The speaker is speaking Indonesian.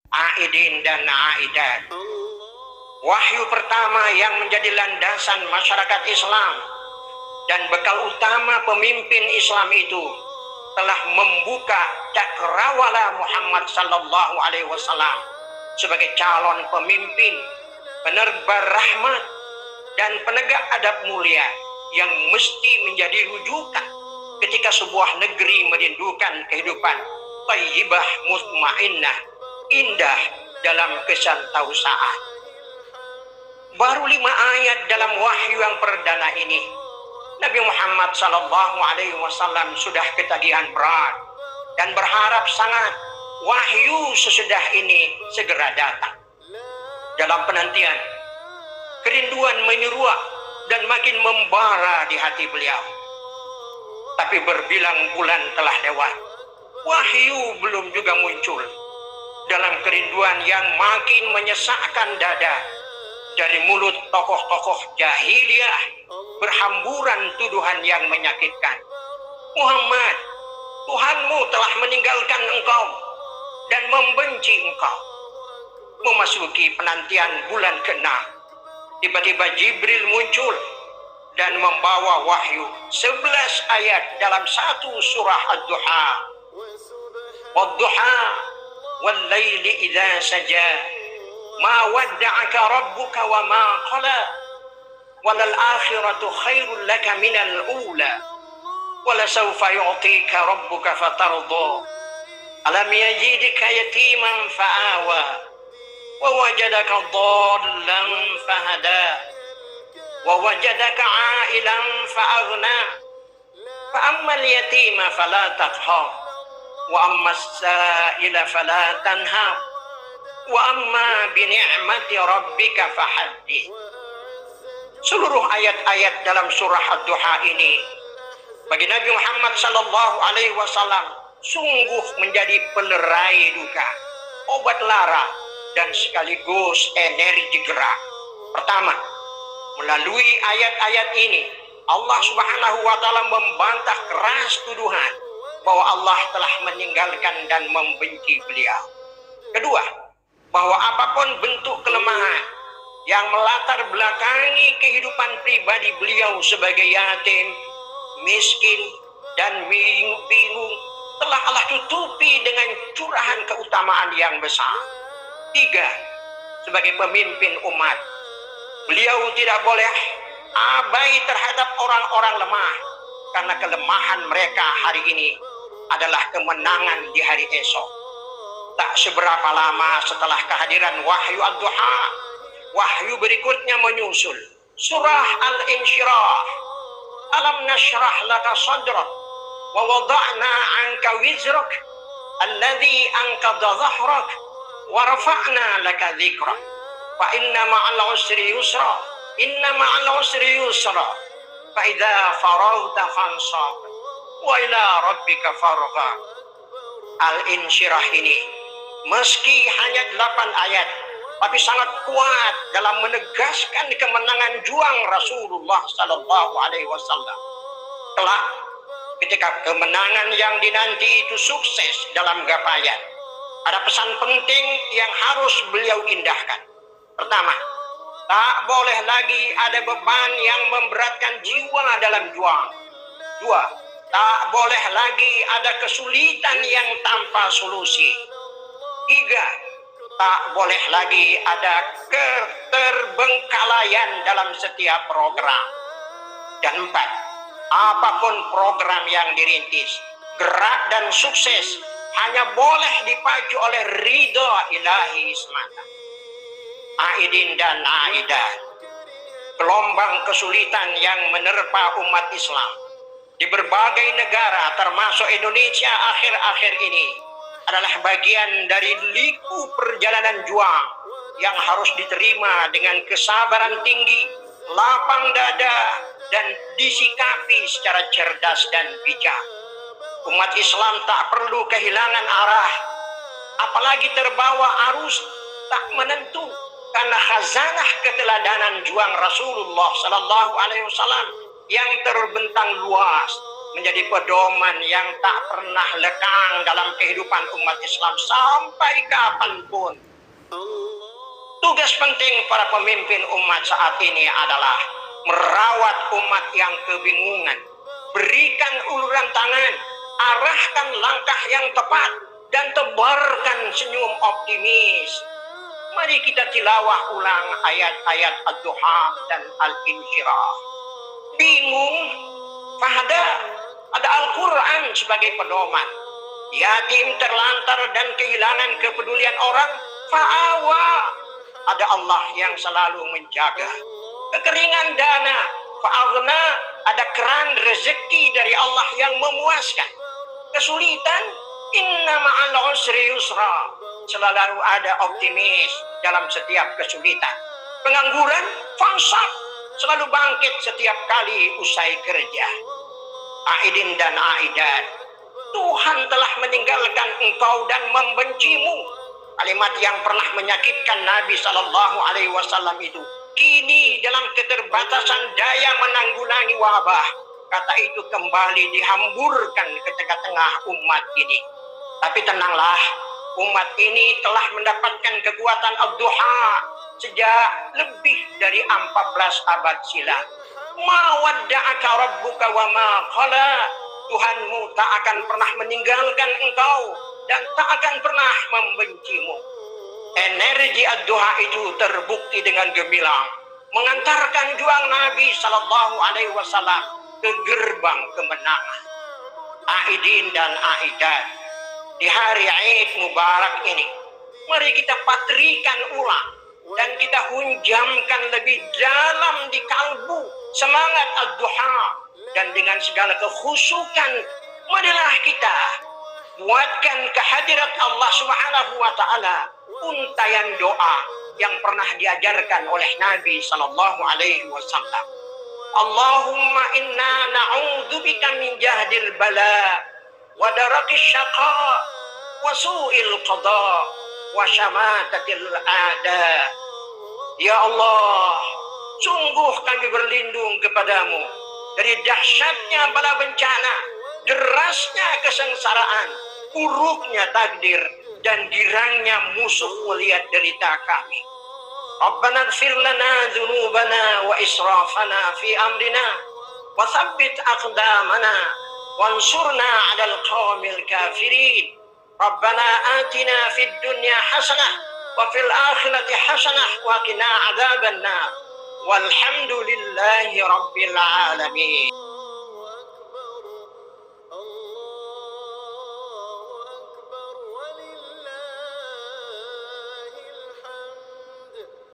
Aidin dan aidat. Wahyu pertama yang menjadi landasan masyarakat Islam dan bekal utama pemimpin Islam itu telah membuka cakrawala Muhammad sallallahu alaihi wasallam sebagai calon pemimpin, penebar rahmat dan penegak adab mulia yang mesti menjadi rujukan ketika sebuah negeri merindukan kehidupan thayyibah mutmainnah, indah dalam kesantausaan. Baru 5 ayat dalam wahyu yang perdana ini, Nabi Muhammad sallallahu alaihi wasallam sudah ketagihan berat dan berharap sangat wahyu sesudah ini segera datang. Dalam penantian, kerinduan menyeruak dan makin membara di hati beliau. Tapi berbilang bulan telah lewat, wahyu belum juga muncul. Dalam kerinduan yang makin menyesakkan dada, dari mulut tokoh-tokoh jahiliyah berhamburan tuduhan yang menyakitkan. Muhammad, Tuhanmu telah meninggalkan engkau dan membenci engkau. Memasuki penantian bulan ke-6, tiba-tiba Jibril muncul dan membawa wahyu 11 ayat dalam satu surah Ad-Duha. Wad-duha wal-laili idza saja ma wadda'aka rabbuka wa ma qala walal akhiratu khairul laka minal ula wala sawfa yu'tika rabbuka fatarda alam yajidka yatiman fa'awa wa wajadaka dhallan fahada wa wajadaka 'ailan fa'aghna fa ammal yatima fala taqhar wa ammas sa'ila fala tanhar wa amma bi ni'mati rabbika fahaddits. Seluruh ayat-ayat dalam surah Ad-Duha ini bagi Nabi Muhammad sallallahu alaihi wasallam sungguh menjadi pelerai duka, obat lara dan sekaligus energi gerak. Pertama, melalui ayat-ayat ini Allah Subhanahu wa taala membantah keras tuduhan bahwa Allah telah meninggalkan dan membenci beliau. Kedua, bahwa apapun bentuk kelemahan yang melatar belakangi kehidupan pribadi beliau sebagai yatim, miskin, dan bingung telah Allah tutupi dengan curahan keutamaan yang besar. 3. Sebagai pemimpin umat, beliau tidak boleh abai terhadap orang-orang lemah, karena kelemahan mereka hari ini adalah kemenangan di hari esok. Tak seberapa lama setelah kehadiran wahyu Ad-Duha, wahyu berikutnya menyusul. Surah Al-Insyirah. Alam nashrah laka sadrak wa wada'na anka wizrak alladhi anqadha dhahrak wa rafa'na laka dhikrak fa inna ma'al usri yusra inna ma'al usri yusra fa idza faragta fansab wa ila rabbika farghab. Al-Insyirah ini meski hanya 8 ayat, tapi sangat kuat dalam menegaskan kemenangan juang Rasulullah sallallahu alaihi wasallam. Kelak ketika kemenangan yang dinanti itu sukses dalam gapaian, ada pesan penting yang harus beliau indahkan. Pertama, tak boleh lagi ada beban yang memberatkan jiwa dalam juang. 2, tak boleh lagi ada kesulitan yang tanpa solusi. 3, tak boleh lagi ada keterbengkalaian dalam setiap program. Dan 4, apapun program yang dirintis, gerak dan sukses hanya boleh dipacu oleh ridha ilahi semata. Aidin dan aidat, gelombang kesulitan yang menerpa umat Islam di berbagai negara termasuk Indonesia akhir-akhir ini adalah bagian dari liku perjalanan juang yang harus diterima dengan kesabaran tinggi, lapang dada, dan disikapi secara cerdas dan bijak. Umat Islam tak perlu kehilangan arah, apalagi terbawa arus tak menentu, karena khazanah keteladanan juang Rasulullah sallallahu alaihi wasallam yang terbentang luas menjadi pedoman yang tak pernah lekang dalam kehidupan umat Islam sampai kapanpun. Tugas penting para pemimpin umat saat ini adalah merawat umat yang kebingungan, berikan uluran tangan, arahkan langkah yang tepat, dan tebarkan senyum optimis. Mari kita tilawah ulang ayat-ayat Ad-Duha dan Al-Insyirah. Bingung? Fahada, ada Al-Quran sebagai pedoman. Yatim, terlantar, dan kehilangan kepedulian orang, fa'awa, ada Allah yang selalu menjaga. Kekeringan dana, fa'aghna, ada keran rezeki dari Allah yang memuaskan. Kesulitan, inna ma'al usri yusra, selalu ada optimis dalam setiap kesulitan. Pengangguran, fansab, selalu bangkit setiap kali usai kerja. Aidin dan aidat, Tuhan telah meninggalkan engkau dan membencimu. Kalimat yang pernah menyakitkan Nabi SAW itu kini dalam keterbatasan daya menanggulangi wabah, kata itu kembali dihamburkan ke tengah-tengah umat ini. Tapi tenanglah, umat ini telah mendapatkan kekuatan Ad-Duha sejak lebih dari 14 abad silam. Ma wadda'aka rabbuka wa ma qala, Tuhanmu tak akan pernah meninggalkan engkau dan tak akan pernah membencimu. Energi Ad-Duha itu terbukti dengan gemilang mengantarkan juang Nabi SAW ke gerbang kemenangan. Aidin dan aidat, di hari Id Mubarak ini, mari kita patrikan ulang dan kita hunjamkan lebih dalam di kalbu semangat Ad-Duha, dan dengan segala kekhusyukan marilah kita buatkan kehadirat Allah Subhanahu wa taala untayan doa yang pernah diajarkan oleh Nabi sallallahu alaihi wasallam. Allahumma inna na'udzubika min jahdil bala wa darakis syaqa wa su'il qada wa syamatatil a'da. Ya Allah, sungguh kami berlindung kepadamu dari dahsyatnya bala bencana, derasnya kesengsaraan, buruknya takdir, dan girangnya musuh melihat derita kami. Rabbana ighfir lana dzunubana wa israfana fi amrina wa tsabbit aqdamana wansurna 'alal qaumil kafirin. Rabbana atina fid dunya hasanah wa fil akhirati hasanah wa qina adzabannar. Walhamdulillahi rabbil alamin.